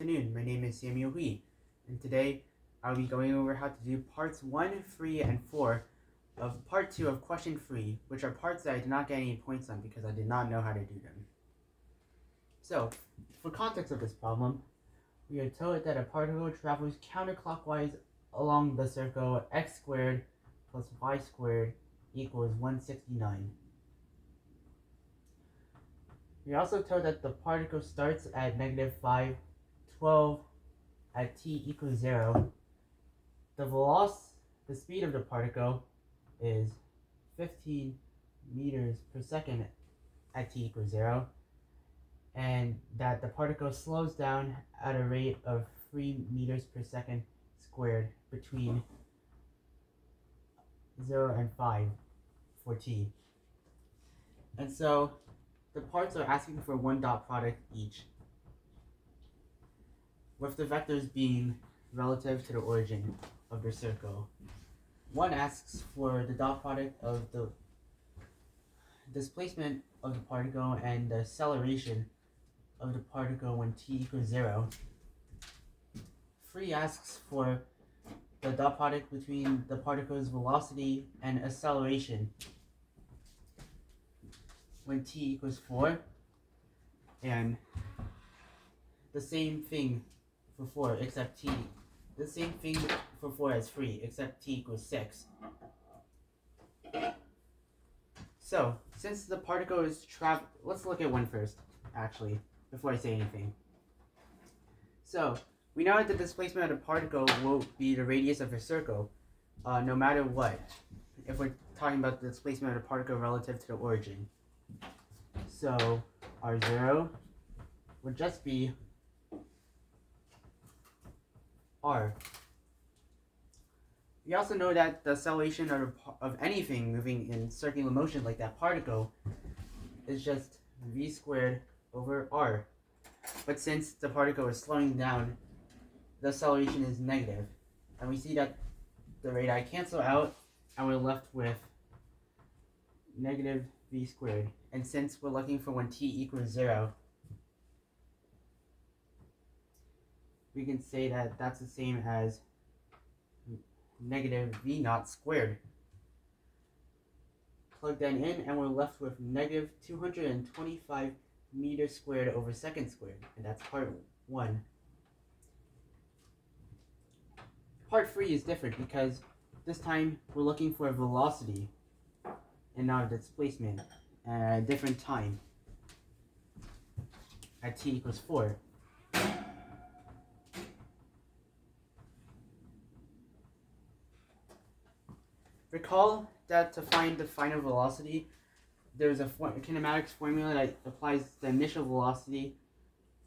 Good afternoon, my name is Samuel Hui, and today I'll be going over how to do parts 1, 3, and 4 of part 2 of question 3, which are parts that I did not get any points on because I did not know how to do them. So, for context of this problem, we are told that a particle travels counterclockwise along the circle x squared plus y squared equals 169. We are also told that the particle starts at negative 5, 12 at t equals 0. The speed of the particle is 15 meters per second at t equals 0, and that the particle slows down at a rate of 3 meters per second squared between 0 and 5 for t. And so the parts are asking for one dot product each, with the vectors being relative to the origin of the circle. One asks for the dot product of the displacement of the particle and the acceleration of the particle when t equals 0. 3 asks for the dot product between the particle's velocity and acceleration when t equals 4, and the same thing for 4 except t. The same thing for 4 as 3 except t equals 6. So, since the particle is let's look at one first, actually, before I say anything. So, we know that the displacement of the particle will be the radius of a circle, no matter what, if we're talking about the displacement of the particle relative to the origin. So, R0 would just be R. We also know that the acceleration of anything moving in circular motion like that particle is just v squared over r. But since the particle is slowing down, the acceleration is negative. And we see that the radii cancel out, and we're left with negative v squared. And since we're looking for when t equals 0, we can say that that's the same as negative v naught squared. Plug that in, and we're left with negative 225 meters squared over second squared, and that's part 1. Part 3 is different because this time we're looking for a velocity and not a displacement at a different time at t equals 4. Recall that to find the final velocity, there's a kinematics formula that applies the initial velocity,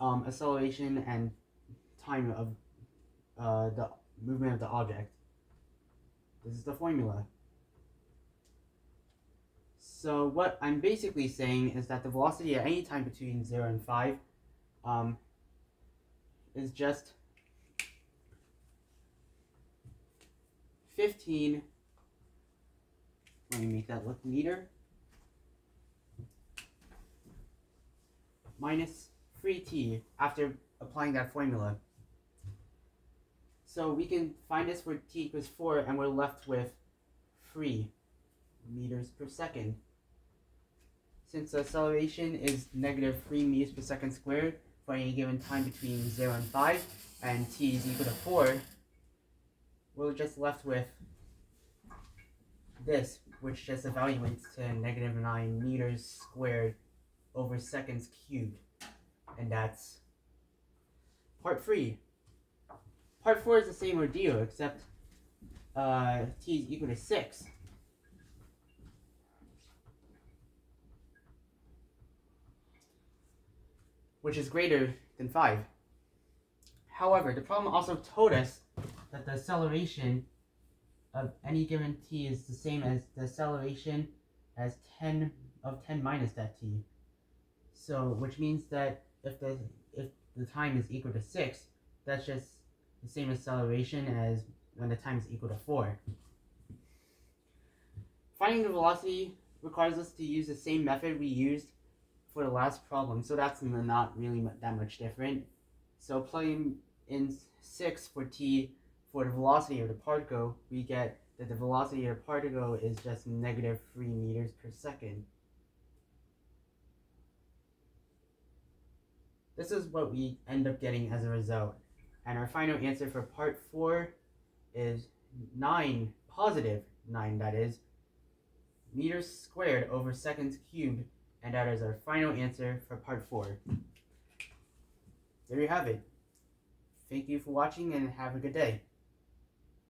acceleration, and time of the movement of the object. This is the formula. So what I'm basically saying is that the velocity at any time between 0 and 5 is just 15, let me make that look neater, minus 3t after applying that formula. So we can find this for t equals 4, and we're left with 3 meters per second. Since the acceleration is negative 3 meters per second squared for any given time between 0 and 5, and t is equal to 4, we're just left with this, which just evaluates to negative 9 meters squared over seconds cubed. And that's part 3. Part 4 is the same ordeal, except t is equal to 6. Which is greater than 5. However, the problem also told us that the acceleration of any given t is the same as the acceleration as 10 minus that t. So, which means that if the time is equal to 6, that's just the same acceleration as when the time is equal to 4. Finding the velocity requires us to use the same method we used for the last problem, so that's not really that much different. So plugging in 6 for t for the velocity of the particle, we get that the velocity of the particle is just negative 3 meters per second. This is what we end up getting as a result. And our final answer for part 4 is 9, positive 9 that is, meters squared over seconds cubed, and that is our final answer for part 4. There you have it. Thank you for watching and have a good day.